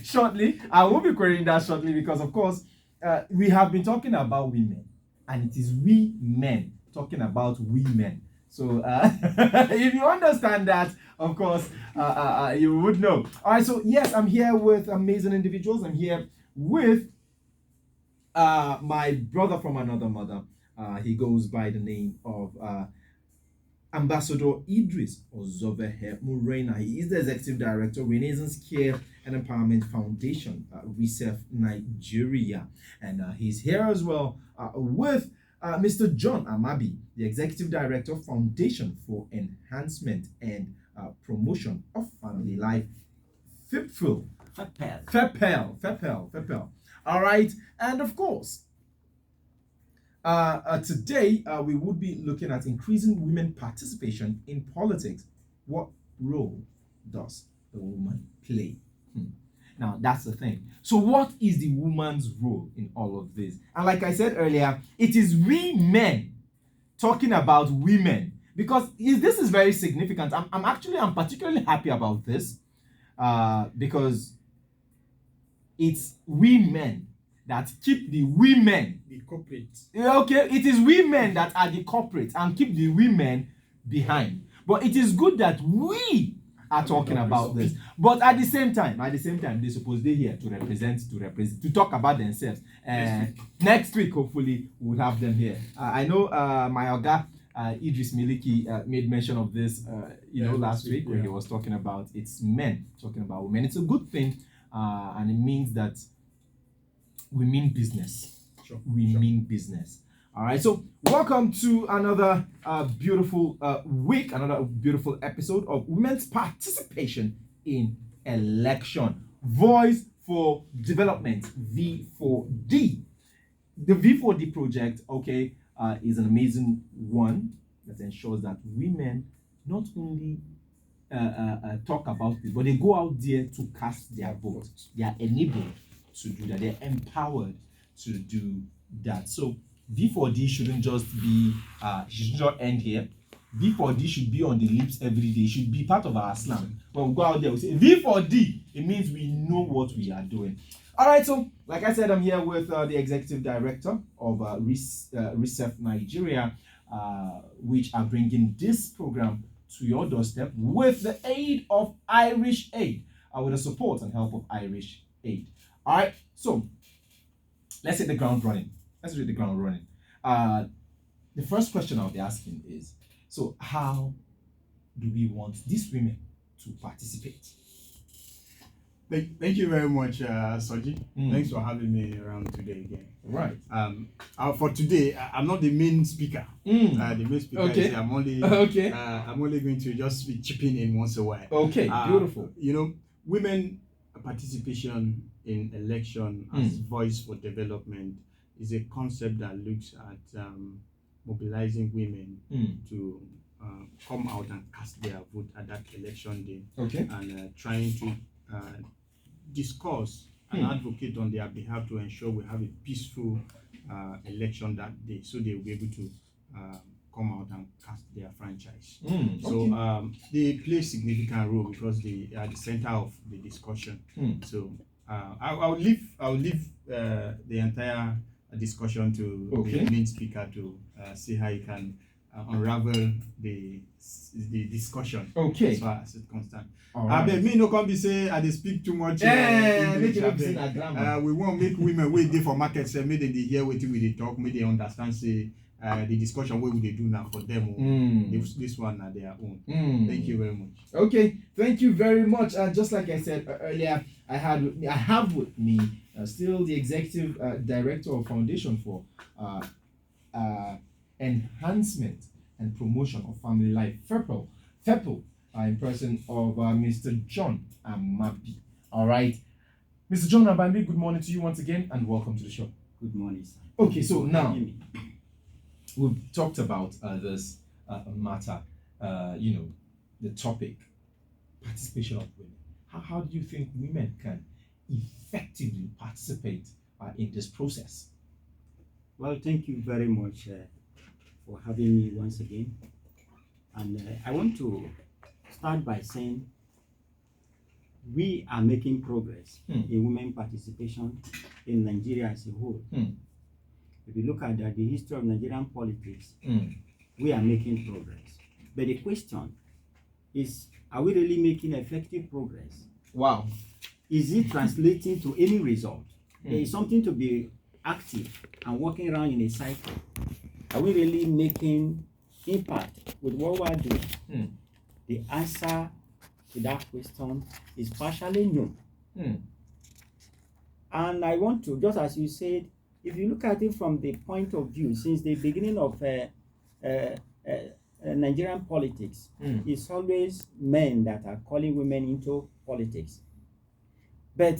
Shortly. I will be querying that shortly because, of course, we have been talking about women, and it is we men talking about women. So, if you understand that, of course, you would know. All right. So, yes, I'm here with amazing individuals. I'm here with my brother from another mother. He goes by the name of Ambassador Idris Ozovehe Murena. He is the Executive Director, Renaissance Care and Empowerment Foundation, RESEF Nigeria. And he's here as well with Mr. John Amabi, the Executive Director, Foundation for Enhancement and Promotion of Family Life, FIPFIL. FEPEL. All right. And of course, today, we would be looking at increasing women participation in politics. What role does the woman play? Now, that's the thing. So, what is the woman's role in all of this? And like I said earlier, it is we men talking about women because this is very significant. I'm particularly happy about this because it's we men that keep the women, the corporate. Okay, it is women that are the corporate and keep the women behind. But it is good that we are talking about this. But at the same time, they're supposed to be here to talk about themselves. Next week, hopefully, we'll have them here. I know my Oga Idris Miliki made mention of this, last week when he was talking about it's men talking about women. It's a good thing, and it means that we mean business. Sure. Mean business. All right. So, welcome to another beautiful week, another beautiful episode of Women's Participation in Election. Voice for Development, V4D. The V4D project, is an amazing one that ensures that women not only talk about it, but they go out there to cast their vote. They are enabled to do that. They're empowered to do that. So V4D shouldn't just end here. V4D should be on the lips every day. It should be part of our slang. When we go out there, we say V4D. It means we know what we are doing. All right. So, like I said, I'm here with the executive director of RESEF Nigeria, which are bringing this program to your doorstep with the aid of Irish Aid, with the support and help of Irish Aid. All right, so let's hit the ground running. The first question I'll be asking is, so how do we want these women to participate? Thank you very much, Soji. Thanks for having me around today again. Right. For today, I'm not the main speaker. The main speaker is I'm only going to just be chipping in once a while. Okay, beautiful. Women participation in election as voice for development is a concept that looks at mobilizing women to come out and cast their vote at that election day. And trying to discuss and advocate on their behalf to ensure we have a peaceful election that day, so they'll be able to come out and cast their franchise. So they play a significant role because they are the center of the discussion. So I'll leave the entire discussion to the main speaker to see how you can unravel the discussion as far as it's concerned. But me no come be say I dey speak too much. English, we won't make women wait there for market say make them dey hear wetin we dey talk, make they understand say the discussion what we dey do now for them. This one are their own. Thank you very much. Okay, thank you very much. Just like I said earlier, I have with me still the executive director of Foundation for Enhancement and Promotion of Family Life, FEPEL, in person of Mr. John Amabi. All right, Mr. John Amabi, good morning to you once again, and welcome to the show. Good morning, sir. Okay, so now we've talked about this matter, the topic, participation of women. How do you think women can effectively participate in this process? Well, thank you very much for having me once again. And I want to start by saying we are making progress in women participation in Nigeria as a whole. If you look at the history of Nigerian politics, we are making progress. But the question is, are we really making effective progress? Wow. Is it translating to any result? There is something to be active and walking around in a cycle. Are we really making impact with what we are doing? The answer to that question is partially no. And I want to, just as you said, if you look at it from the point of view, since the beginning of Nigerian politics, it's always men that are calling women into politics. But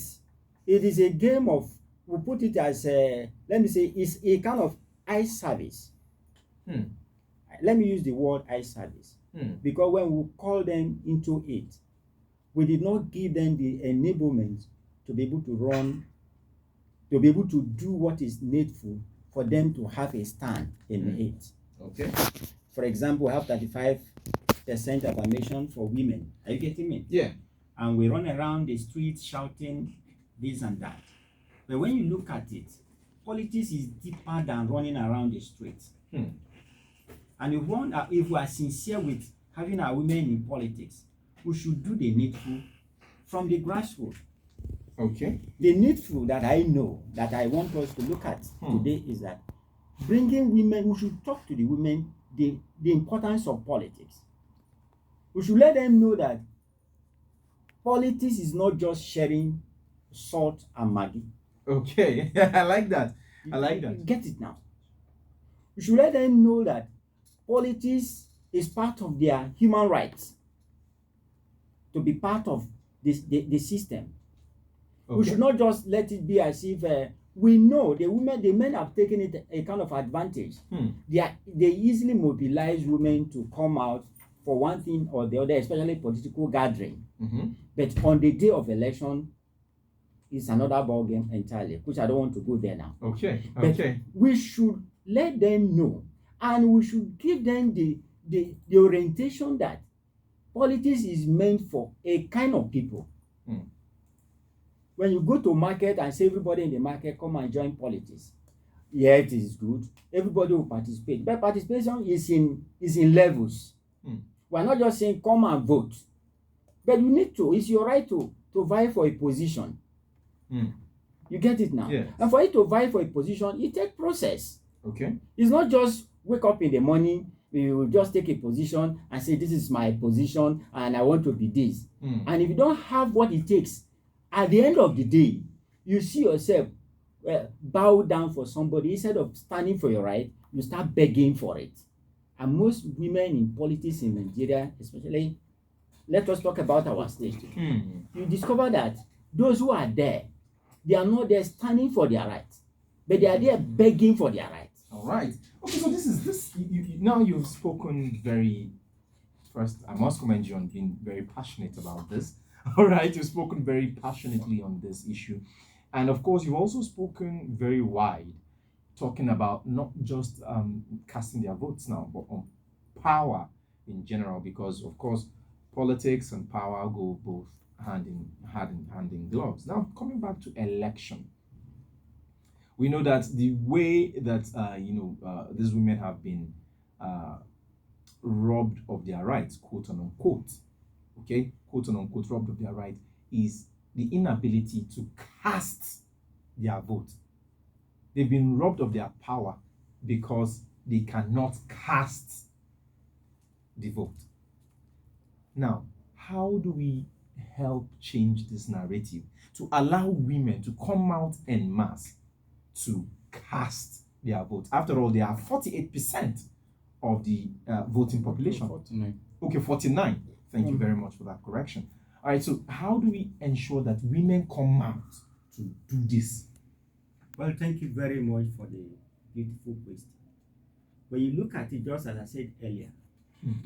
it is a game of, we put it as let me say, it's a kind of eye service. Let me use the word eye service. Because when we call them into it, we did not give them the enablement to be able to run, to be able to do what is needful for them to have a stand in it. Okay. For example, we have 35% affirmation for women. Are you getting me? Yeah. And we run around the streets shouting this and that. But when you look at it, politics is deeper than running around the streets. And if we are sincere with having our women in politics, we should do the needful from the grassroots. Okay. The needful that I know, that I want us to look at today is that bringing women, we should talk to the women the importance of politics. We should let them know that politics is not just sharing salt and Maggi. Okay. I like that. I like that. Get it now. We should let them know that politics is part of their human rights to be part of the system. Okay. We should not just let it be as if we know the men have taken it a kind of advantage. They easily mobilize women to come out for one thing or the other, especially political gathering. But on the day of election, it's another ballgame entirely, which I don't want to go there now. Okay. But we should let them know, and we should give them the orientation that politics is meant for a kind of people. When you go to market and say everybody in the market come and join politics, yeah, it is good. Everybody will participate. But participation is in levels. We're not just saying come and vote. But you need to, it's your right to vie for a position. You get it now? Yes. And for you to vie for a position, it takes process. Okay. It's not just wake up in the morning, you will just take a position and say, this is my position and I want to be this. And if you don't have what it takes, at the end of the day, you see yourself bow down for somebody. Instead of standing for your right, you start begging for it. And most women in politics in Nigeria, especially, let us talk about our state. You discover that those who are there, they are not there standing for their rights, but they are there begging for their rights. All right. Okay, so now you've spoken first, I must commend you on being very passionate about this. All right, you've spoken very passionately on this issue. And of course, you've also spoken very wide, talking about not just casting their votes now, but on power in general, because of course, politics and power go both hand in gloves. Now, coming back to election, we know that the way that these women have been robbed of their rights, quote unquote, okay, quote unquote, robbed of their right, is the inability to cast their vote. They've been robbed of their power because they cannot cast the vote. Now, how do we help change this narrative to allow women to come out en masse to cast their vote? After all, they are 48% of the voting population. 49. Okay, 49. Thank you very much for that correction. All right, so how do we ensure that women come out to do this? Well, thank you very much for the beautiful question. When you look at it, just as I said earlier,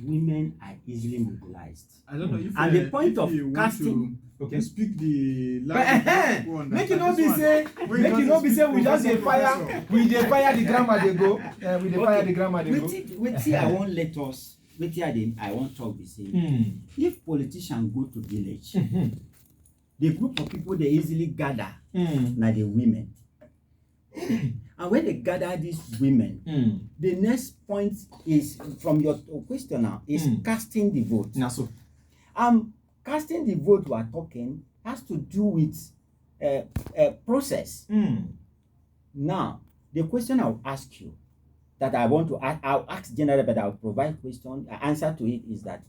women are easily mobilized. I don't know if and the point of casting, okay, speak the language. Make it not be say we just dey fire, the grammar they go, we dey fire the grammar they go. Wetin I won't let us, wetin I won't talk the same. If politicians go to village the group of people they easily gather na the women. And when they gather these women, the next point is from your question now is casting the vote. Now, so Casting the vote we are talking has to do with a process. Now, the question I'll ask you that I want to ask, I'll ask generally, but I'll provide answer to it is that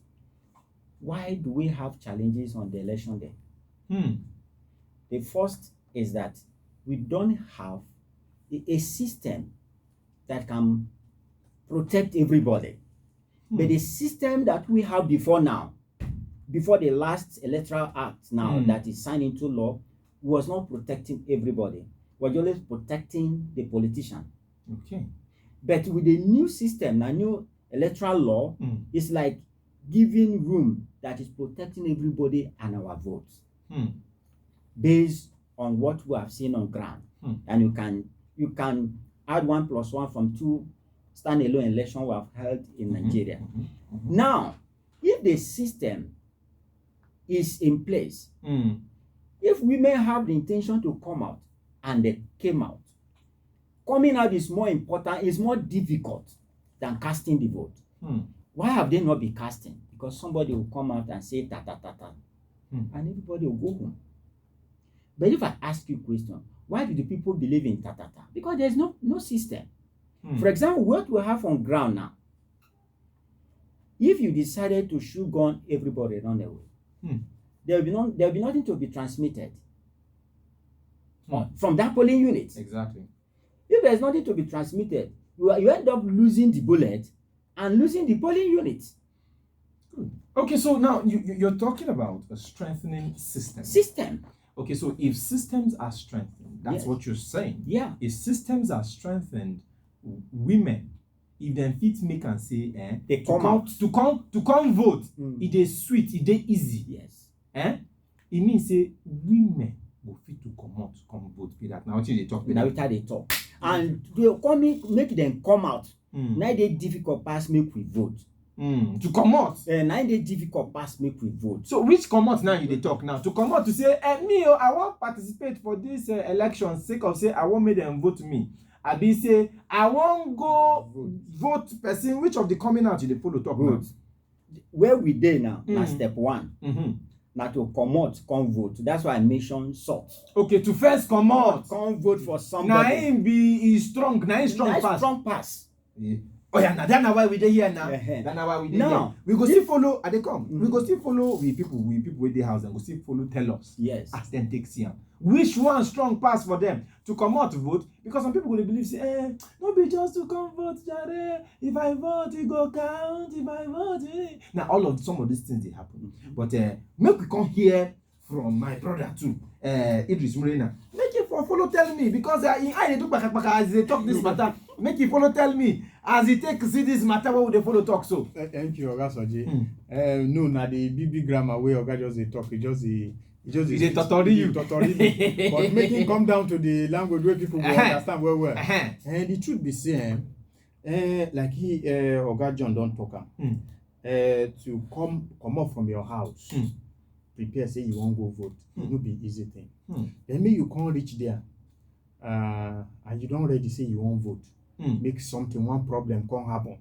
why do we have challenges on the election day? The first is that we don't have a system that can protect everybody. But the system that we have before the last electoral act that is signed into law, was not protecting everybody. Was always protecting the politician. Okay. But with the new system, the new electoral law, it's like giving room that is protecting everybody and our votes based on what we have seen on ground. And you can add 1 + 1 from 2 standalone elections we have held in Nigeria. Now, if the system is in place, if women have the intention to come out and they came out, coming out is more important, is more difficult than casting the vote. Why have they not been casting? Because somebody will come out and say ta ta ta ta, and everybody will go home. But if I ask you a question, why do the people believe in ta ta ta? Because there's no system. For example, what we have on ground now, if you decided to shoot gun everybody run away, there will be nothing to be transmitted from that polling unit. Exactly. If there's nothing to be transmitted, you end up losing the bullet and losing the polling unit. Good. Okay, so now you're talking about a strengthening system. Okay, so if systems are strengthened, that's what you're saying. Yeah. If systems are strengthened, women, if them fit make and say, they come out to come vote, it is sweet, it is easy. Yes. It means say women go fit to come vote. Be that now what they talk. Now they talk. And they make them come out. Now they difficult pass make we vote. To come out. Now they difficult pass make we vote. So which come out now you they talk now? To come out to say, me, I want participate for this election sake of say I want make them vote me. I be say I won't go vote person. Which of the coming out you they follow talk vote. Now? Where we there now? Na step 1. Now to come out, come vote. That's why I mentioned sort. Okay, to first come out, come vote for somebody. Now him be strong. Now him strong pass. Yeah. Oh yeah, now that's why we dey here now. That's why we dey here. We go still follow. They come. We go still follow. We people with the house and go still follow. Tell us. Yes. Ask them take see which one strong pass for them to come out to vote, because some people will believe say, no be just to come vote, Jare. If I vote, it go count. If I vote, now some of these things they happen. But make we come hear from my brother too, Idris Murena. Make you follow tell me, because I do back as they talk this matter. Make you follow tell me as he take see this matter what would they follow talk so. Thank you, Oga Soji. No, na the BB grammar way Oga just they talk. It just they totori you. But make him come down to the language where people will understand well. And the truth be saying, like Oga John don't talk to come up from your house, prepare say you won't go vote. It will be easy thing. Then maybe you can't reach there, and you don't ready say you won't vote. Make something, one problem can't happen.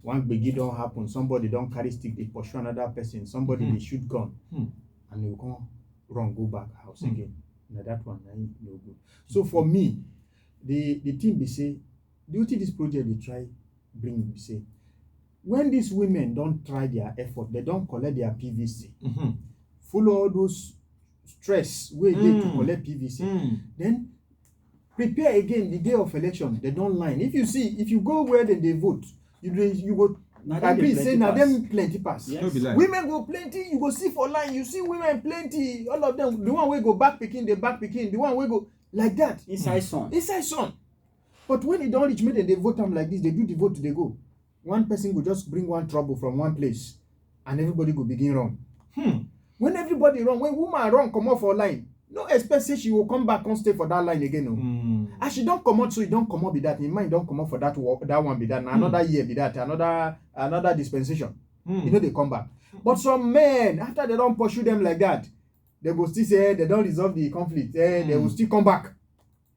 One biggie don't happen. Somebody don't carry stick, they pursue another person. Somebody they shoot gun, and you can't run go back house again. Now that one no good. So for me, the thing be say, duty this project they try bring be say, when these women don't try their effort, they don't collect their PVC. Follow all those stress where they to collect PVC. Then prepare again the day of election. They don't line. If you go where they vote, you go. I be saying now them plenty pass. Yes. Women go plenty. You go see for line. You see women plenty. All of them. The one way go back picking, the back picking. The one way go like that. Inside son. But when they don't reach me, then they vote them like this. They do the vote. They go. One person will just bring one trouble from one place, and everybody go begin wrong. When everybody wrong, when woman wrong, come off for line. No expect say she will come back and stay for that line again. No. As she don't come out, so you don't come out be that. In mind don't come out for that one be that. Another year be that. Another dispensation. You know they come back. But some men, after they don't pursue them like that, they will still say they don't resolve the conflict. They will still come back.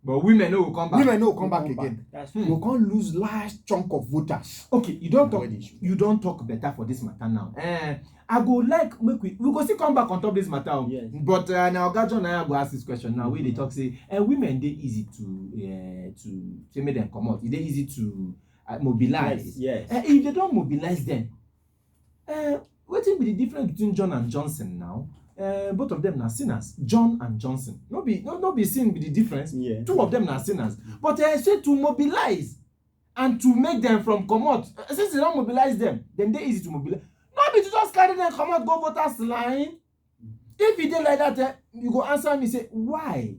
But women no will come back. Women no will come back again. That's We can't lose large chunk of voters. Okay, you don't talk better for this matter now. I go like make we go still come back on top this matter. Yes. But now Oga John I go ask this question now. Where they talk say women they easy to make them come out. They easy to mobilize. Yes. If they don't mobilize them, what will be the difference between John and Johnson now? Both of them are sinners. John and Johnson. No be seen with the difference. Yeah. Two of them are sinners. But say to mobilize and to make them from come out. Since they don't mobilize them, then they easy to mobilize. No be to just carry them come out, go voters line. If you did like that, you go answer me say why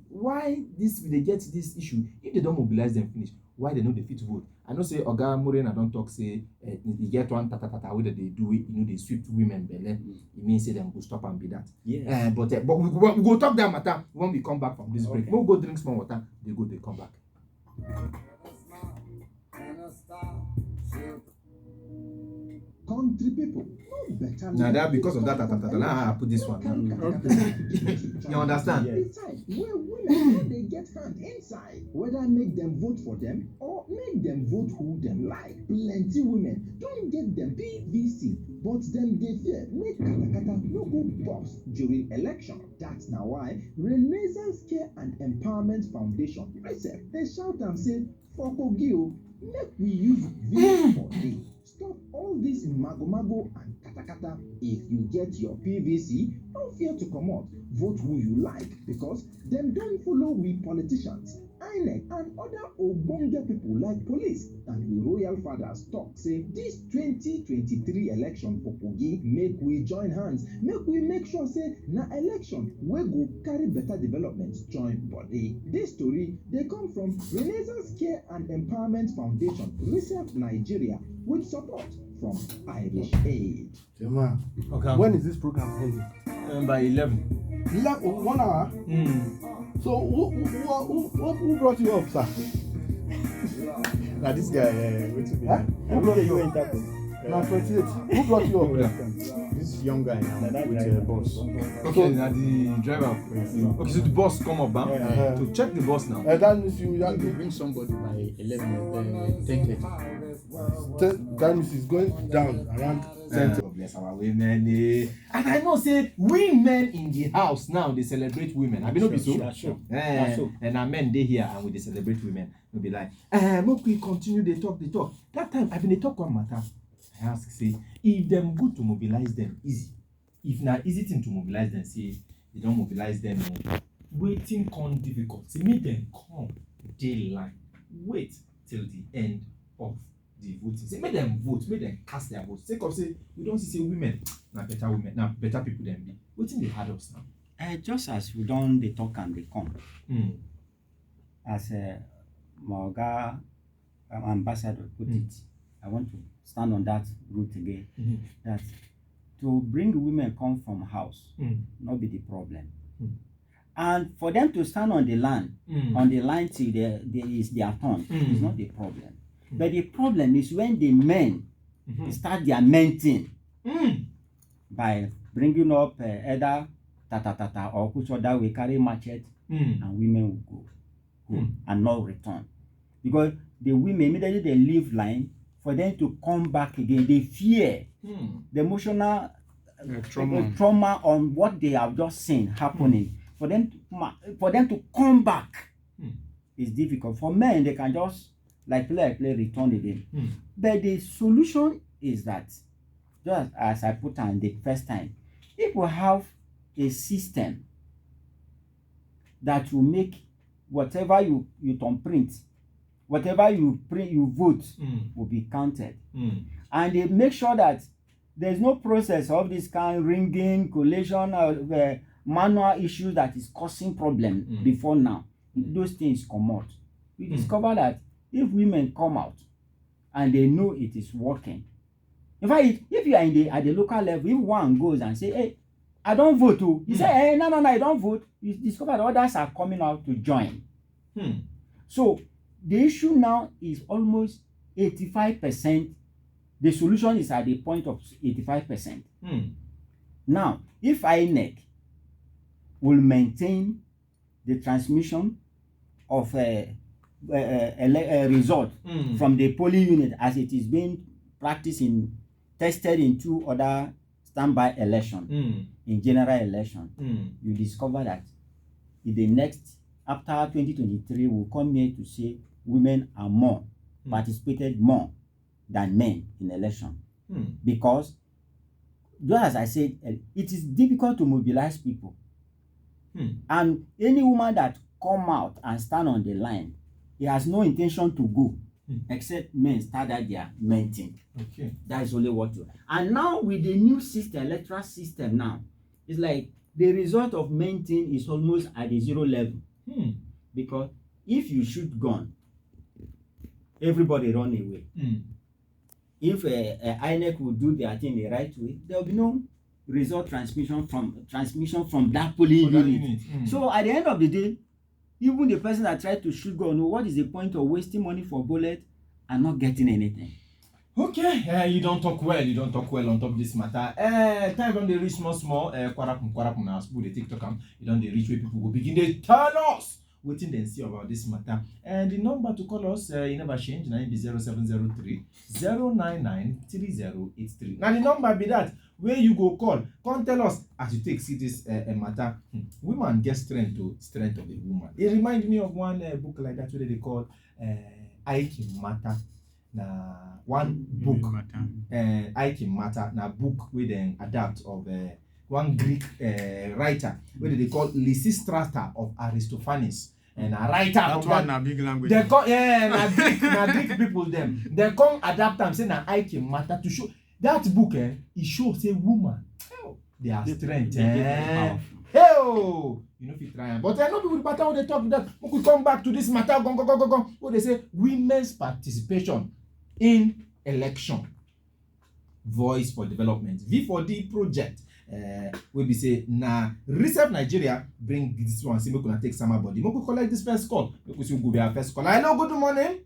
this they get this issue if they don't mobilize them finish. Why they know they fit vote? I know say Oga Morena don't talk say you get one tata way that they do it, they sweep women belly. It means say them go stop and be that. Yes. But we go talk that matter when we come back from this break. Okay. We'll go drink some water. They come back. Country people, no better. Now that because of that, now I put this one. You understand? Besides, where women they get hand inside, whether make them vote for them or make them vote who them like. Plenty women don't get them PVC, but them they fear make kata no go boss during election. That's now why Renaissance Care and Empowerment Foundation RECEP they shout and say, for Kogio, make we use V4D. Stop all this mago and kata. If you get your PVC, don't fear to come out. Vote who you like because them don't follow we politicians, INEC and other ogbonge people like police and we royal fathers talk say this 2023 election for Kogi make we join hands, make we make sure say na election we go carry better developments join body. This story they come from Renaissance Care and Empowerment Foundation, RECEP Nigeria, with support from Irish Aid. Okay. When is this program ending? By 11. 1 hour. So who brought you up, sir? Now this guy, wait a minute. Who brought you up? interpret. Now 28. Who brought you up? This young guy now that with driver. boss. Okay, now the driver. Okay, so the boss come up, huh? Yeah. To check the boss now. That means you You bring somebody by 11, 10:30. that means it's going down around 10. God bless our women. And I know say women in the house now they celebrate women. I mean no be so. Sure. And our men they here and we they celebrate women. We'll be like, make we continue they talk. That time I been they talk one matter. I ask say if them good to mobilize them easy. If not easy thing to mobilize them, say they don't mobilize them. Waiting come difficult. Say make them come daylight. Wait till the end of the voting. Say make them vote, make them cast their votes. Say we don't see women now better people than me. Waiting they had us now. Just as we don't they talk and they come. As Moga ambassador put it, I want to stand on that route again. That to bring women come from house, not be the problem. And for them to stand on the land, on the line till there is their turn, is not the problem. But the problem is when the men start their men thing by bringing up either tata or which other will carry machete and women will go and not return. Because the women, immediately they leave line, for them to come back again, they fear the emotional trauma on what they have just seen happening. For them to come back is difficult. For men, they can just like play return again. But the solution is that, just as I put on the first time, if we have a system that will make whatever you print, whatever you print, you vote will be counted, and they make sure that there's no process of this kind ringing, collation, or manual issues that is causing problem before now. Those things come out. We discover that if women come out and they know it is working, in fact, if you are at the local level, if one goes and say, "Hey, I don't vote," you say, "Hey, no, I don't vote," you discover that others are coming out to join. So the issue now is almost 85%. The solution is at the point of 85%. Now, if INEC will maintain the transmission of a result from the polling unit as it is being practiced tested in 2 other standby elections in general election. You discover that in the next, after 2023, we'll come here to say women are more participated more than men in election. Because, just as I said, it is difficult to mobilize people. And any woman that come out and stand on the line, he has no intention to go except men start at their main thing. Okay. That is only what you. And now with the new system, electoral system now, it's like the result of main thing is almost at the 0 level. Because if you shoot gun, everybody run away. If INEC will do their thing the right way, there will be no result transmission from that polling unit. So at the end of the day, even the person that tried to shoot gun, what is the point of wasting money for bullet and not getting anything? Okay, you don't talk well. You don't talk well on top of this matter. Time don't they reach small. Kwarapum now. Spool the TikTok. You don't they reach where people will begin. They tell us waiting then see about this matter. And the number to call us, you never change. Now it be 0703 099 3083. Now the number be that where you go call. Come tell us as you take see this matter. Women get strength of a woman. It reminds me of one book like that where they call Ike Matter. Na one book Ike Matter na book wey dem adapt of one Greek writer wey they call Lysistrata of Aristophanes, and a writer that from one na big language. they call na Greek people them. They come adapt am say na Ike Matter to show that book it shows say woman they are strength you know if you try am. But I know people matter when they talk that we could come back to this matter go what they say women's participation in election. Voice for Development V4D project wey be say na Reserve Nigeria bring this one say make una take summer body. Make we collect this first call. Make we see who go be our first call. Hello, good morning.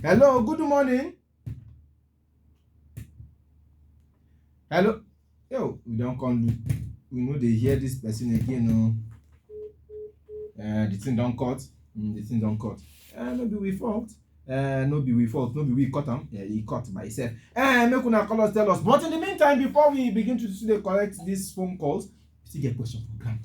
Hello, good morning. Hello. Yo, we don't come. We know they hear this person again. No, the thing don't cut. The thing don't cut. Maybe we fault. No be we fault. No be we cut him. He cut by himself. Make una call us, tell us. But in the meantime, before we begin to see the correct these phone calls, we still get question for grant.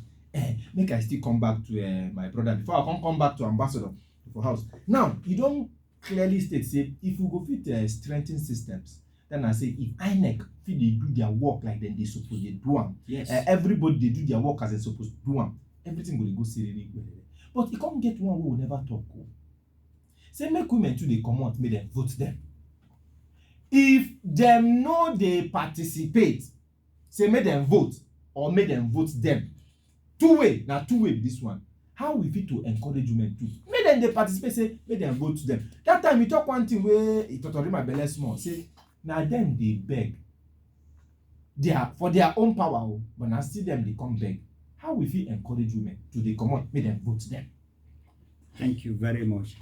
Make I still come back to my brother before I come back to Ambassador for house. Now you don't clearly state say if we go fit strengthen systems. Then I say if INEC fit they do their work like them they supposed to do them. Yes. Everybody they do their work as they supposed to do them. Everything will go seriously well. But you can't get one who will never talk. Say make women too they come out, make them vote them. If them know they participate, say make them vote or make them vote them. Two way this one. How we fit to encourage women too? Make them they participate, say make them vote them. That time we talk one thing where it totally my belly small. Say now them they beg. They are for their own power, but now still them they come beg. How we fit encourage women to they come out, make them vote them? Thank you very much.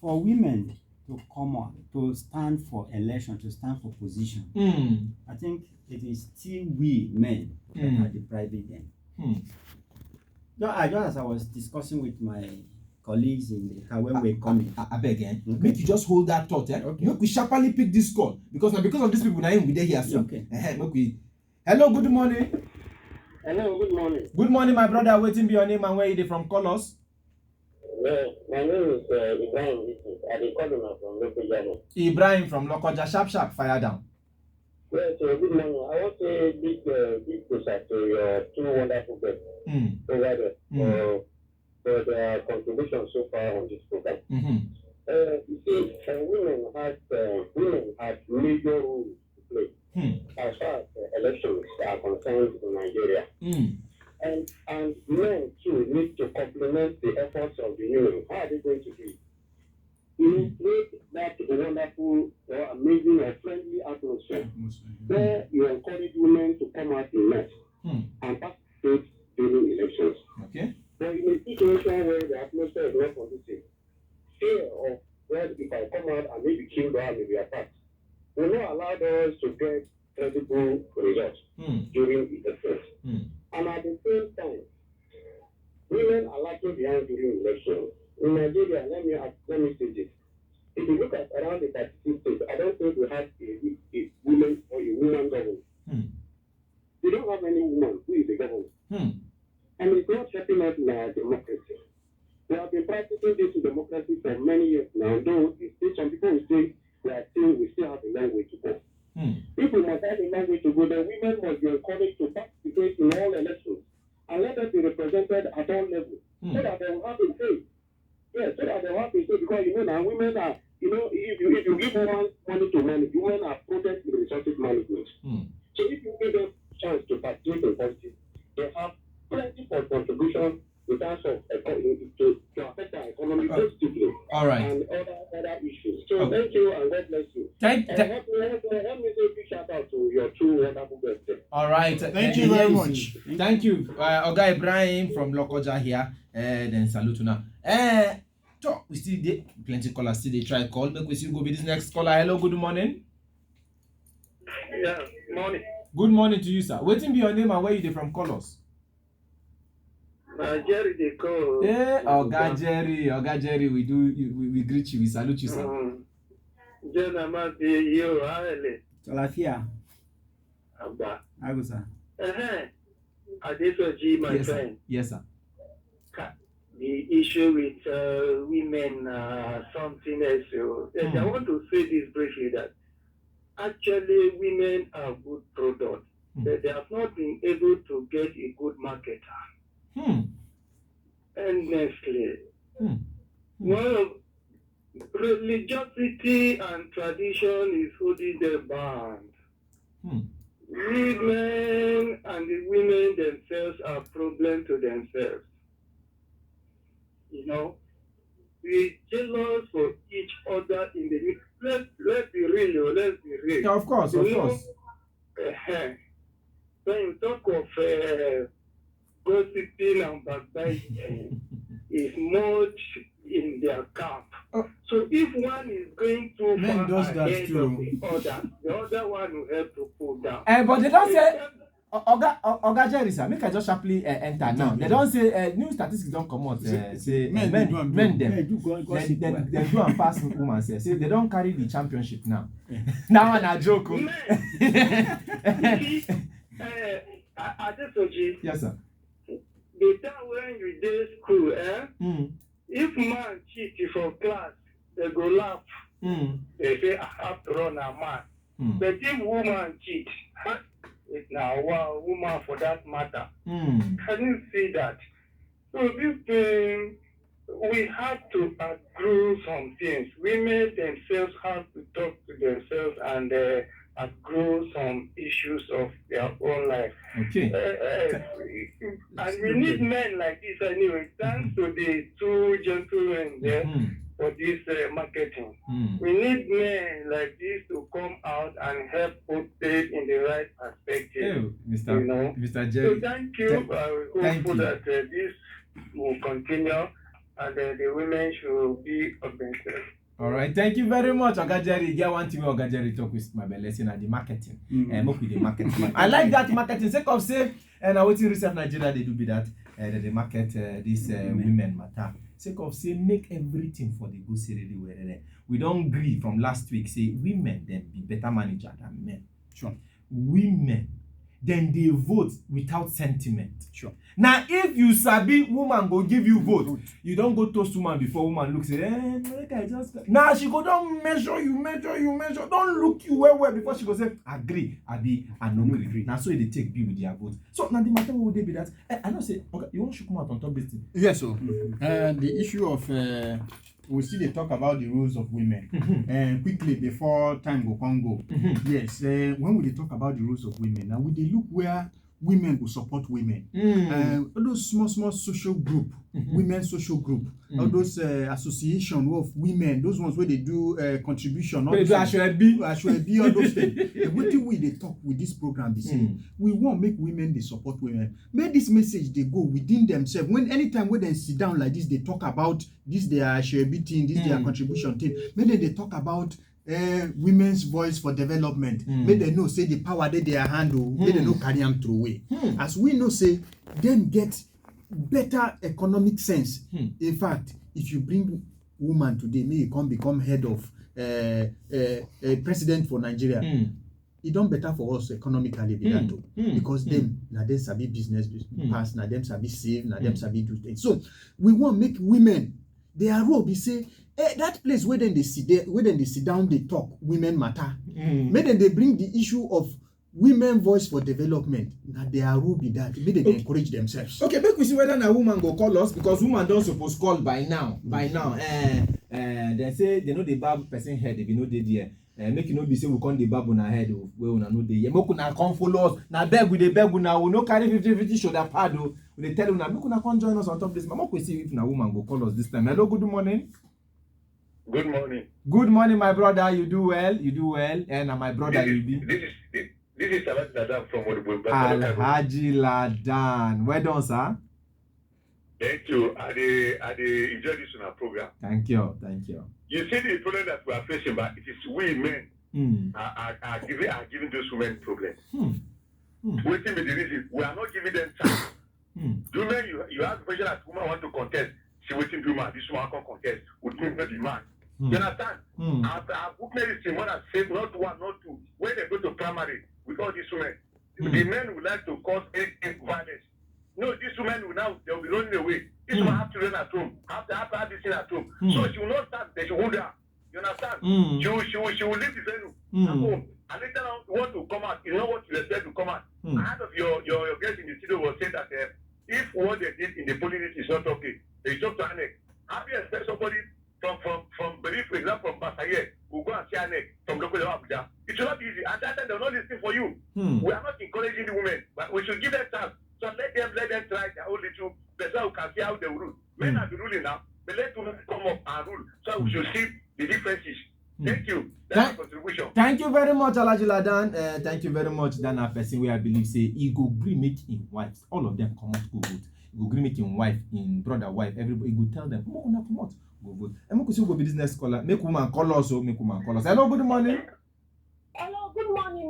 For women to come out, to stand for election, to stand for position, I think it is still we men that are depriving them. Just as I was discussing with my colleagues in the car when we're coming. I beg again. Okay. Make you just hold that thought. Okay. Make we sharply pick this call because now because of these people now we there here soon. Okay. Make we. Hello, good morning. Hello, good morning. Good morning, my brother. Waiting be your name and where you from? Call us. Well, my name is Ibrahim. I call from Lokoja. Ibrahim from Lokoja. Sharp, fire down. Well, so good morning. I want to big push to your two wonderful guests over there for their contribution so far on this program. You see, women have major roles to play as far as elections are concerned in Nigeria. And men too need to complement the efforts of the women. How are they going to do it? You create that wonderful or amazing or friendly atmosphere where you encourage women to come out in mass and participate during elections. Okay. But in a situation where the atmosphere is not conducive, fear of well, if I come out and maybe killed or maybe attacked will not allow us to get credible results during the elections. out during elections. In Nigeria, let me say this. If you look at around the 32 states, I don't think we have a woman or a woman governor. We don't have any woman who is a governor. And it's not helping us in our democracy. We have been practicing this democracy for many years now, though some people will say we still have a long way to go. If we must have a long way to go, then women must be encouraged to participate in all elections and let us be represented at all levels so that they will have a say. Yes, so that they will have a say, because now women are, if you give women money to manage, women are protected in resources management. So if you give them chance to participate in politics, they have plenty of contribution in terms of to affect our economy positively. All right. And other issues. So thank you and God bless you. Thank let me say a big shout out to your two wonderful guests. All right. Thank you very much. Thank you. Oga Ibrahim from Lokoja here. Then salute to now. We still did plenty callers still they try call. Make we still go with this next caller. Hello, good morning. Yeah, morning. Good morning to you, sir. Waiting be your name and where you dey from callers? Jerry they call. Oga Jerry, we greet you, we salute you, sir. Gentlemen, you Salafia. Abba. Ago, sir. Adesoji, my Yes, sir. friend. Yes, sir. The issue with women, something else. I want to say this briefly that actually women are good products. They have not been able to get a good marketer. Honestly. Well, religiosity and tradition is holding them bound. Women and the women themselves are a problem to themselves. We're jealous for each other in the let's be real, let's be real. Yeah, of course. When you talk of gossiping and backbiting, is much in their camp. So if one is going too far ahead of the other one will help to pull down. But they don't say Oga Jerry, sir, make I just sharply enter now. They don't say new statistics don't come out. Say men them they do and pass women. Say they don't carry the championship now. Now I'm a joke. Yes, sir. The time when you did school, if man cheat for class, they go laugh. They say, I have to run a man. But if woman cheat, it's now a woman for that matter. Can you see that? So this thing, we have to agree some things. Women themselves have to talk to themselves and agree some issues of their own life. Okay. And we need men like this anyway. Thanks to the two gentlemen there for this marketing. We need men like this to come out and help put it in the right perspective. Mr. Jerry. So thank you. I hope that this will continue and the women should be offensive. All right, thank you very much, Oga Jerry. Get one thing Oga Jerry talk with my lesson at the marketing. With the marketing. I like that marketing. Sake of say, and I waiting research Nigeria they do be that they market this women matter. Sake of say make everything for the go really where we don't agree from last week. Say women then be better manager than men. Sure. Women then they vote without sentiment. Sure. Now, if you sabi woman go give you vote, you don't go toast woman before woman looks say, make I just. Now she go don't measure you. Don't look you well before she go say agree, I don't agree. Now so they take be with their vote. So now the matter would they be that I know say okay, you want to come out on top this thing. Yes, so the issue of we still they talk about the rules of women quickly before time go come go. Yes, when we talk about the rules of women, now we look where women will support women. All those small social group, women social group, all those association of women, those ones where they do contribution. All those all those things. What do we they talk with this program? They say we want make women they support women. Make this message they go within themselves. When anytime when they sit down like this, they talk about this their share thing, this their contribution thing. Maybe they talk about women's voice for development. May they know say the power that they are handle, may they know carry them through way. As we know say them get better economic sense. In fact, if you bring woman today, may come become head of president for Nigeria. It don't better for us economically because them now them sabi business pass, now them sabi save, now them sabi do things. So we want make women their role be say that place where then they sit there, where then they sit down, they talk women matter. Make them they bring the issue of women voice for development. Now their role be that. Make them encourage themselves. Okay, make we see whether a woman go call us because woman don't suppose call by now. By now, they say they know the bab person head if you know they there. Make you know be say we come the bab on our head where una know dey. Make una come follow us. Na beg we dey beg una. We no carry 50-50 shoulder pad o. We dey tell una make una come join us on top this. Mama, we see if na woman go call us this time. Hello, good morning. Good morning. Good morning, my brother. You do well. You do well. And my brother, you be. This is Alhaji Ladan from Odubon. Alhaji Ladan. Well done, sir. Thank you. I enjoy this on our program. Thank you. Thank you. You see the problem that we are facing, but it is we men are giving those women problems. Waiting with the reason we are not giving them time. Women, you ask question that woman want to contest. She waiting to man. This woman can contest. Would bring the man. You understand? I've witnessed this in more than six, not one, not two. When they go to primary with all these women, the men would like to cause violence. No, these women will now they'll be running away. This woman have children at home. Have this thing at home. So she will not start. They should hold her. You understand? She will leave the venue at home. And later on, you want to come out. You know what you expect to come out. Part of your guest in the studio was saying that if what they did in the police is not okay, they talk to Anek. How do you expect somebody from belief, for example, from Basaye, who go and see Anek from local Abuja? It should not be easy. At that time, they're not listening for you. We are not encouraging the women, but we should give them chance. So let them try their own little person who can see how they rule. Men are the ruling now, but let women come up and rule. So we should see the differences. Thank you. That's my contribution. Thank you very much, Alhaji Ladan. Thank you very much. Then a person where I believe say he go agree make him wife. All of them come out go vote. He go agree make him wife, in brother wife. Everybody go tell them, come on, go vote. And we go be this next caller. Make woman call us, so make woman call us. Hello, good morning. Hello, good morning.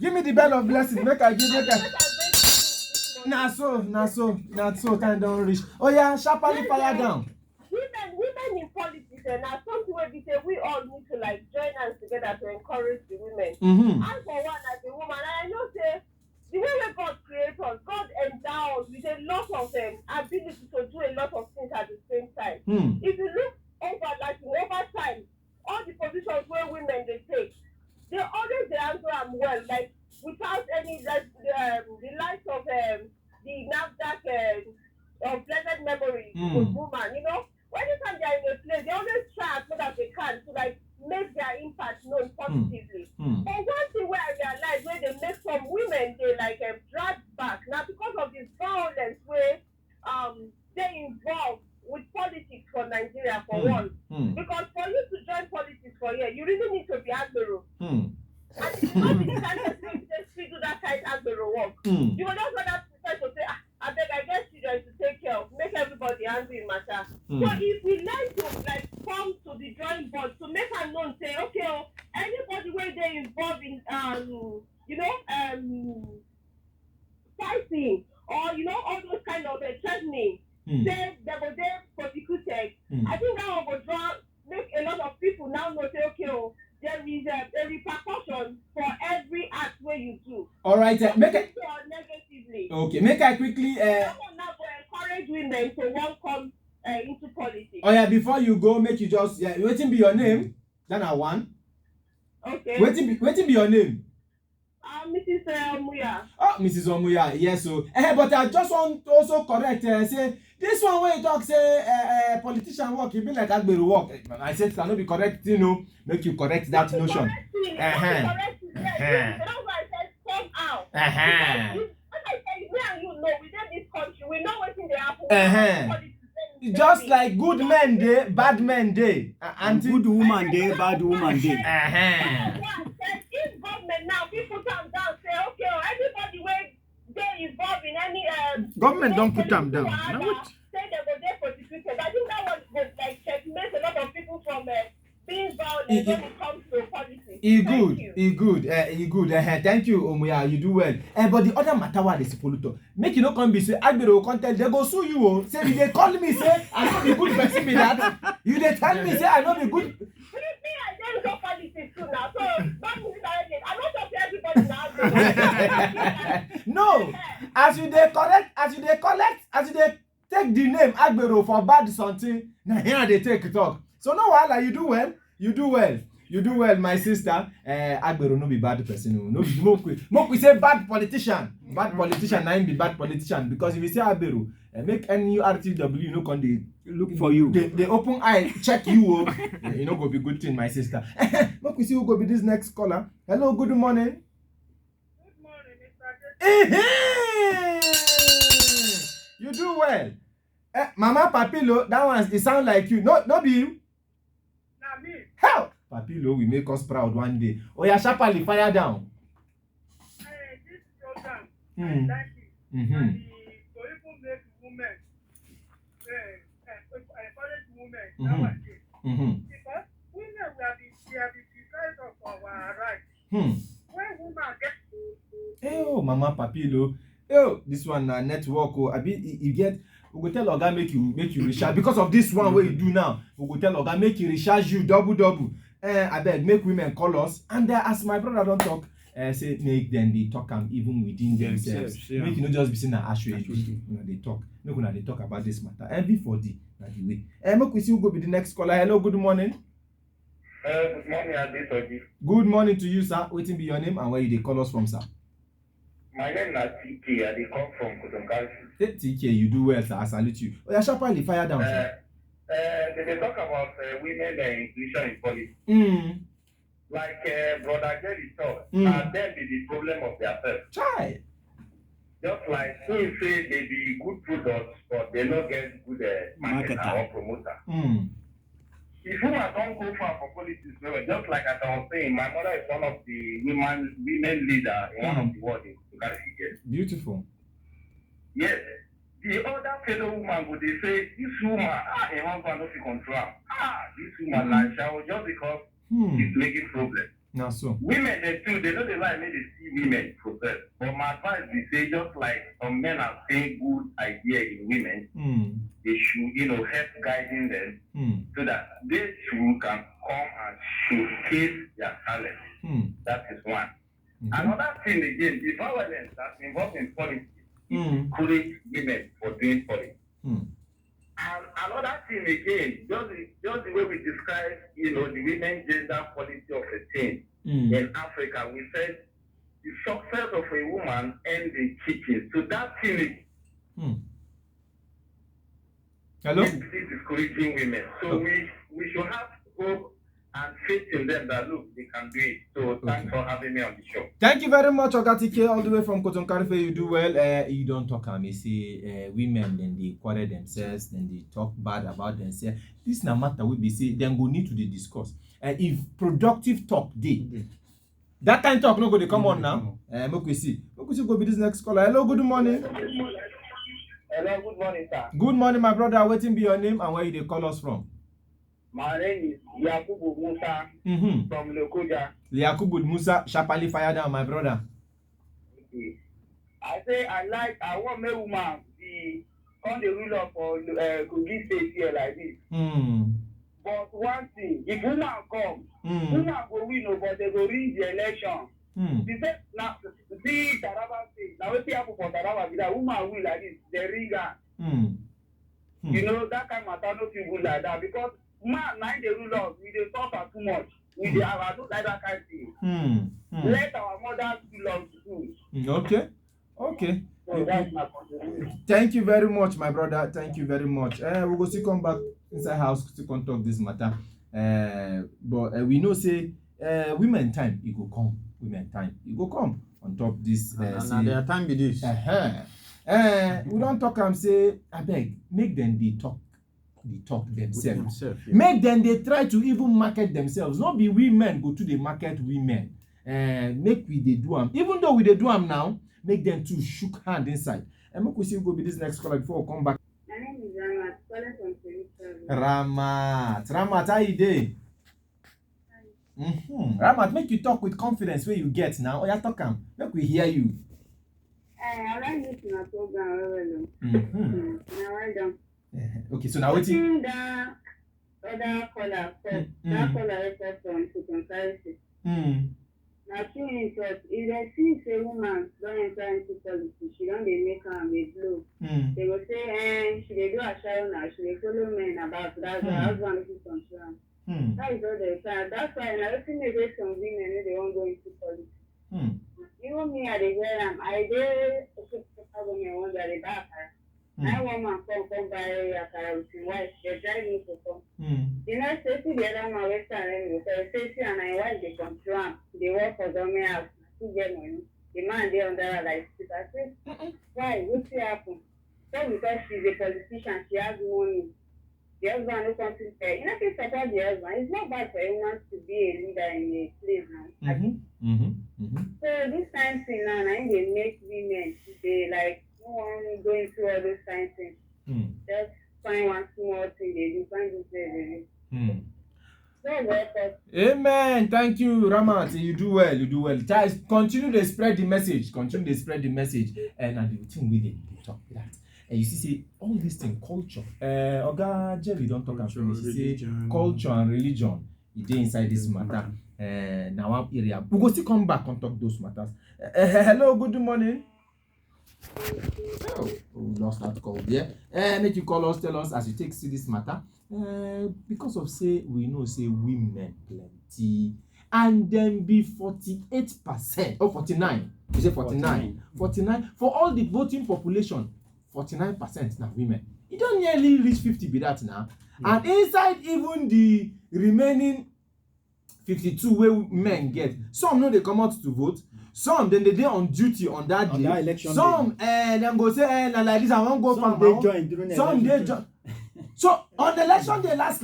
Give me the bell of blessing. Make I give you. Nah so, time don't reach. Oh yeah, sharply fire down. Women in politics and now something where we say we all need to like join hands together to encourage the women. As for one as a woman, I know say the way God creates us, God endows with a lot of ability to do a lot of things at the same time. If you look over time, all the positions where women they take, they always answer them well, like without any the likes of the NAFDAC of blessed memory with woman, you know. Anytime they are in a place, they always try as much as they can to like make their impact known positively. But one thing where I realize where they make some women they like drag back now because of this violence where they involve with politics for Nigeria for one. Because for you to join politics for here, you really need to be admirable. And it's not the kind of thing they do that kind of admirable work. You will not rather prefer to say, I beg, I guess children to take care of, make everybody angry in matter. So if we learn to like come to the drawing board to make a known, say, okay, anybody where they involved in fighting or all those kind of threatening, say they were there prosecuted. I think that will make a lot of people now know, say, okay, there is a repercussion for every act where you do. All right, make it negatively. Okay, make I quickly. Someone now will encourage women to want come into politics. Oh yeah, before you go, make you just waiting be your name. Then I one. Okay. Waiting be your name. Mrs. Omuya. Oh, Mrs. Omuya, yes, so. But I just want to also correct. Say this one when you talk say politician work, it be like Agbero work. I said cannot be correct, make you correct that notion. That's why I said come out. When I say me and you know within this country, we know what's in the apple. Just like good men day, bad men day, and good woman day, bad woman day. If government now people come down say okay, everybody where they involved in any government don't put them down. Say they go there prosecuted. I think that one would like checkmate a lot of people from being violent when it comes to politics. He Thank good. you. He good. He good. Thank you, Omuya. You do well. But the other matter what is polluter. Make you no come be say Agbero content. They go sue you. Oh. Say they call me say I not be good person be that. You they tell me say I not be good. Me, I don't talk politics too now. So that means that I'm not talking everybody now. No, as you dey collect, as you dey take the name Agbero for bad something, na here they take talk. So no wahala, you do well, my sister. Agbero no be bad person, no be make we say bad politician. Bad politician, na him be bad politician because if you say Agbero, make NURTW no come dey Look for you. They open eye check you. You know go be good thing, my sister. Make we see who go be this next caller. Hello, good morning. You do well. Mama Papilo, that one it sound like you. No be you. Now me. Help! Papilo will make us proud one day. Oh yeah, sharply fire down. This program, Hmm. I like it. Mm-hmm. And to even make women, encourage women nowadays. Mm-hmm. Because women we have been deprived of our rights. Hmm. When women get Oh, Mama Papilo. Oh, this one na network. Oh, I be you get. We go tell Oga make you recharge because of this one where you do now. We go tell Oga make you recharge you double. I beg make women call us and as my brother don't talk, say make them they talk even within themselves. Yeah. Make you not just be saying na ashwe. They talk. Make una they talk about this matter. V4D na the way. Make we see who go be the next caller. Hello, good morning. Good morning, Adetoji. Good morning to you, sir. Waiting be your name and where you they call us from, sir. My name is TK. I come from Kotonkari. TK, you do well, sir. I salute you. Oh, yeah, sharply fire down, sir. They talk about women inclusion in politics. Mm. Like Brother Jerry thought, Mm. them be the problem of their self. Try. Just like he say they be good products, but they don't get good marketer or promoter. Mm. If women don't go far for politics, just like as I was saying, my mother is one of the women leader in one of the world in Kotonkari. Beautiful. Yes. The other fellow woman would they say, this woman, a husband don't feel control. This woman, like, shall just because it's making problems. Now so. Women, they too, they know they like me to see women process. But my advice is say, just like some men are saying good idea in women, they should, help guiding them so that they too can come and showcase their talent. That is one. Okay. Another thing again, the violence that's involved in politics encourage women for doing politics. And another thing again, just the way we describe, the women gender policy of a thing in Africa, we said the success of a woman ends in kitchen. So that thing Hello? is discouraging women. So we should have hope and faith in them that look, they can do it. So thanks for having me on the show. Thank you very much, Ogatike, all the way from Kotonkari. You do well. You don't talk you say women then they quarrel themselves, then they talk bad about themselves. This no matter we be say then go need to discuss. If productive talk day, that kind of talk no go they come on now. Make we see. Make we see go be this next caller. Hello, good morning. Hello, good morning, sir. Good morning, my brother. Waiting be your name and where you they call us from. My name is Yakubu Musa from Lokoja. Yakubu Musa, sharply fire down, my brother. I say I want my woman be on the ruler for Kogi State here like this. But one thing, if woman come, woman go win, but they go win the election. They say now see Taraba State. Now we see happen for Taraba, that woman win like this, they ring her. That kind of matter no people like that because man, now they rule us. We they suffer too much. We they have don't like that kind of thing. Let our mothers belong to school. Okay. So that's my contribution. Thank you very much, my brother. Thank you very much. We go still come back inside house to talk this matter. But we know say women time it go come. Women time it go come on top this. And their time be this. We don't talk and say I beg make them they talk themselves. Make them they try to even market themselves. Not be women go to the market women. Make we they do them. Even though we they do them now, make them too shook hand inside. And make we see go be this next caller before we come back. My name is Ramat, calling from Senegal. Ramat, how you dey? Ramat, make you talk with confidence where you get now. Oh, yeah, talk am. Make we hear you. I like this in a program very well. Now I don't. Okay, so now waiting. That other color, that color is from to comparison. Now she is if they see a woman don't enter into politics, she don't dey make her with blue. They will say, she dey do a show now, she dey follow men about that. Her husband is concerned. That is all they say. That's why now if you make some women, they won't go into politics. Even me, I dey hear am. I dey women wonder the back. I woman come buy akara with his wife. They drive me to come. You know, say the other man wey stand there because say and my wife dey control am. They work for government house. She get money. The man dey under her like this. I say, why? What happen? So because she's a politician, she has money. The husband no come to say, you know, if support the husband, it's not bad for anyone to be a leader in a place now. So this kind of thing now, they make women they like no one going through all those kind of things. Just find one small thing they do, find this they do. So Amen. Thank you, Ramat. You do well. You do well. Guys, continue to spread the message. Continue to spread the message. And the thing with it, we talk with that. And you see, all these things, culture. Oga Jerry don't talk about it. Culture and religion. It inside this matter. Now our area. We go still come back and talk those matters. Hello, good morning. Oh, we lost that call there. Make you call us, tell us as you take see this matter. Because of say we know say women plenty, and then be 48% or 49. You say 49. 49 for all the voting population. 49% now women. It don't nearly reach 50 be that now. And inside even the remaining 52 where men get, some know they come out to vote. Some then they dey on duty on that day. That election some them go say like this I won't go some farm. they join during Some they join. So on the election day last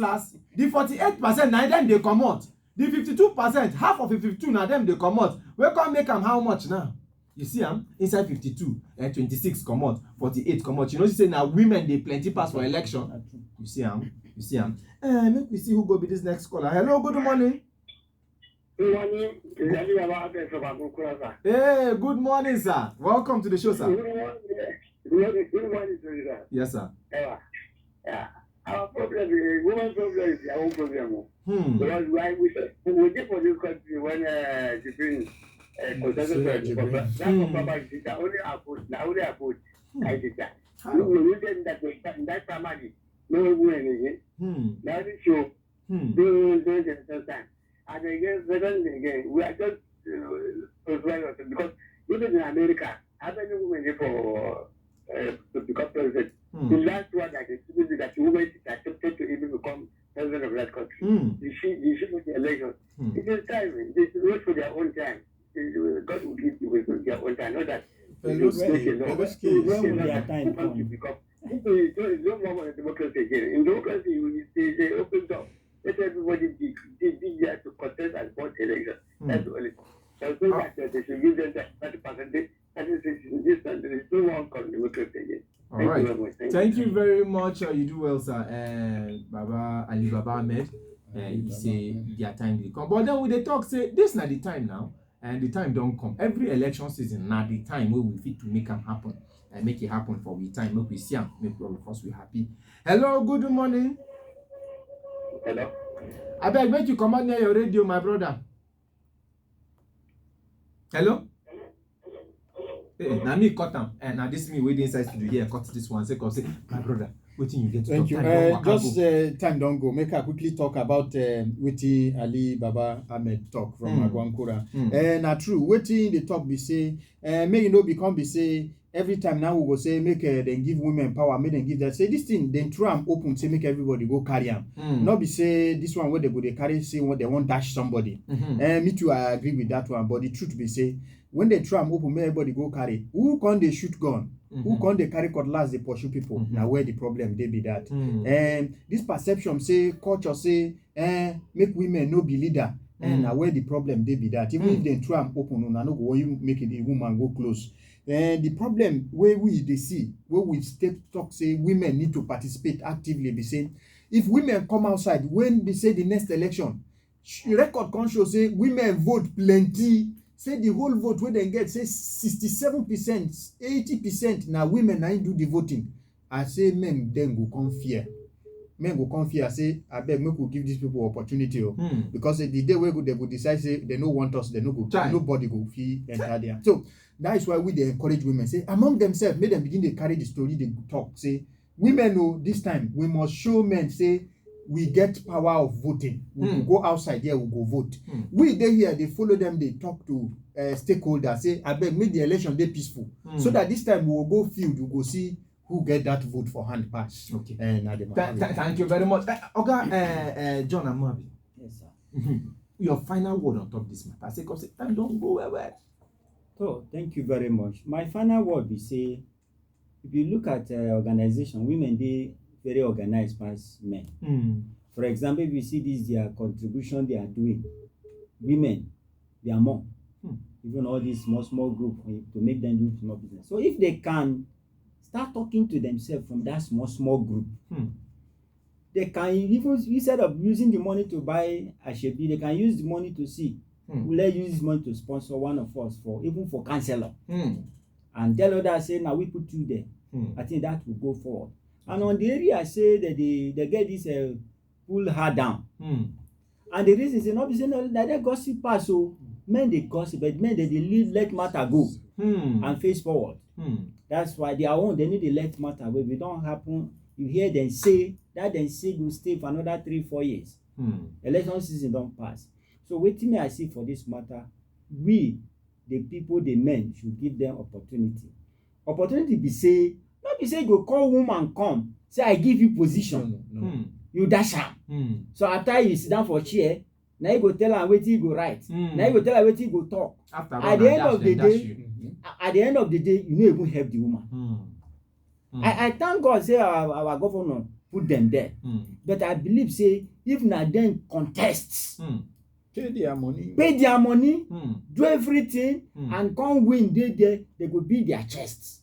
the 48% now them they come out. The 52%, half of the 52 now them they come out. We can make them how much now? You see inside 52 and 26 come out, 48 come out. You know, you say now women they plenty pass for election. You see make we see who go be this next caller. Hello, good morning. Good morning. Hey, good morning, sir. Welcome to the show, sir. Good morning, sir. Yes, sir. Yeah. Our problem is women's problem is their own problem. Because why we did for this country when the British that only approach. I did that. We did that family. No women again. Now this show. Don't understand. And again, second we are just because even in America, how many women for to become president? The last one that women is accepted to even become president of that country. You should make the election. It is time. They should wait for their own time. God will give you their own time. Not that when will their time come? There's no more democracy again. In democracy, they open up. Let everybody be there to contest and vote election. That's the only thing. So that they should give them that 30%. That is this country. There's no more democracy again. All right. Thank you very much. You do well, sir. Baba Ali Baba Ahmed. He say their time will come. But then when they talk, say this not the time now, and the time don't come. Every election season, now the time where we fit to make them happen and make it happen for we time. Make we see them, make all of us we happy. Hello, good morning. Hello. I beg make you come out near your radio, my brother. Hello. Hey, now me cut them, and now this me waiting inside studio here. Cut this one. Say, my brother. Waiting you get to thank talk. You. Time don't go. Make I quickly talk about wetin Ali Baba Ahmed talk from Agwankura. Na true. Wetin the talk be say, make you no become be say every time now we go say make them give women power, make them give that. Say this thing then throw am open say make everybody go carry am. Not be say this one where they go they carry say what they want dash somebody. Me too I agree with that one. But the truth be say when they try am open make everybody go carry. Who can they shoot gun? Who can they carry cutlass they pursue people? Now where the problem they be that. This perception say culture say make women no be leader. Now where the problem they be that. Even if they try am open, no go you make it the woman go close. The problem where they see, where we talk say women need to participate actively, be saying if women come outside when they say the next election, record come show say women vote plenty. Say the whole vote wey dem get say 67%, 80% na women na do the voting. I say men then go come fear. Men go come fear say abeg make we give these people opportunity because the day wey they go decide say they no want us, they no go nobody go fit enter there. So that is why we dey encourage women say among themselves make them begin dey carry the story dey talk say women this time we must show men say we get power of voting. We go outside there, we go vote. We dey here, they follow them, they talk to stakeholders, say, I beg, make the election dey peaceful. So that this time we will go field, we go see who get that vote for hand pass. Okay. Thank you very much. Oga John Amabi. Yes, sir. Your final word on top this matter. Say, because time don't go well. So, thank you very much. My final word be say, if you look at organization, women dey very organized past men. For example, if you see this their contribution they are doing, women, they are more. Even all these small group to make them do small business. So if they can start talking to themselves from that small group, they can even, instead of using the money to buy Ashebi, they can use the money to see. Will they use this money to sponsor one of us for counselor? And tell others say, now we put you there. I think that will go forward. And on the area, I say that they get this pull her down. And the reason is not be saying that they gossip pass. So men they gossip, but men they leave let matter go and face forward. That's why their own they need to let matter go. If it don't happen, you hear them say that then say will stay for another 3-4 years. Election season don't pass. So waiting me I see for this matter, we the people, the men should give them opportunity. Opportunity be say. Not be say you go call woman come say I give you position. No. You dash am. So after you sit down for chair, now you go tell am wetin you go write. Now you go tell am wetin you go talk. At the end of the day, you no even help the woman. I thank God say our governor put them there. But I believe say if na them contests, pay their money, do everything and come win there, they go beat their chests.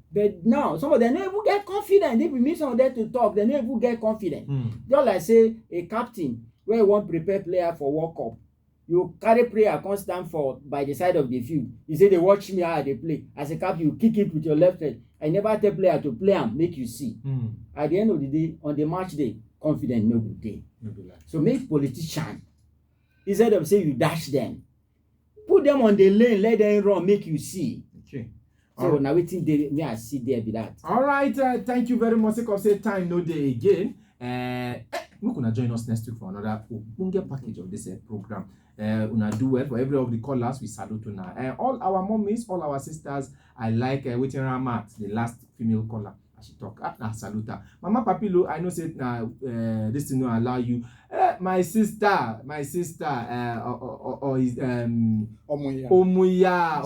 But now, some of them don't even get confident. If we meet some of them to talk, they don't even get confident. Just like say a captain where you want prepare player for World Cup, you carry player constant for by the side of the field. You say they watch me how they play. As a captain, you kick it with your left hand. I never tell player to play and make you see. At the end of the day, on the match day, confident no good day. So make politicians, instead of say you dash them, put them on the lane, let them run, make you see. Okay. So now waiting there, me I see there be that. All right, thank you very much. Because say time no day again. We're gonna join us next week for another package of this program. Una do well for every of the callers. We salute una. All our mommies, all our sisters. I like waiting Ramat, the last female caller. As she talk, salute her. Mama Papilo, I know say this thing no allow you. My sister, or is Omuya.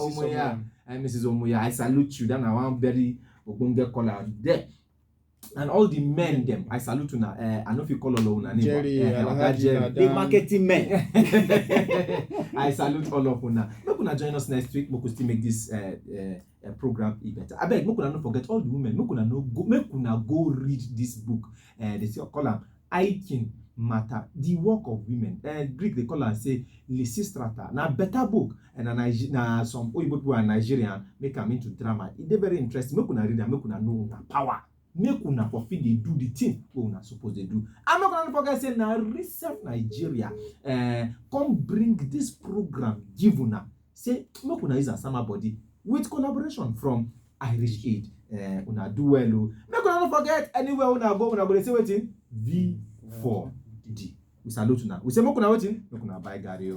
Mrs. Omuya, I salute you. Then I want very ogbonge caller there. And all the men them, I salute you now. I know if you call all of name. Jerry, the marketing men. I salute all of you. We're gonna join us next week. We'll still make this program better. I beg, we're gonna not forget all the women. We're gonna go read this book. They say call them Aikin Matter, the work of women. Greek they call and say Lysistrata. Now better book and na some Oyibo people are Nigerian make them into drama. It's very interesting. Make una read them, make una know una power. Make una for fit they do the thing we una suppose they do. I'm not gonna forget say na Reset Nigeria come bring this program give una. Say make una use a summer body with collaboration from Irish Aid. Una do well. Make una not forget anywhere una go they say waiting V4D. We salute una. We say make una waiting, make una buy Gary.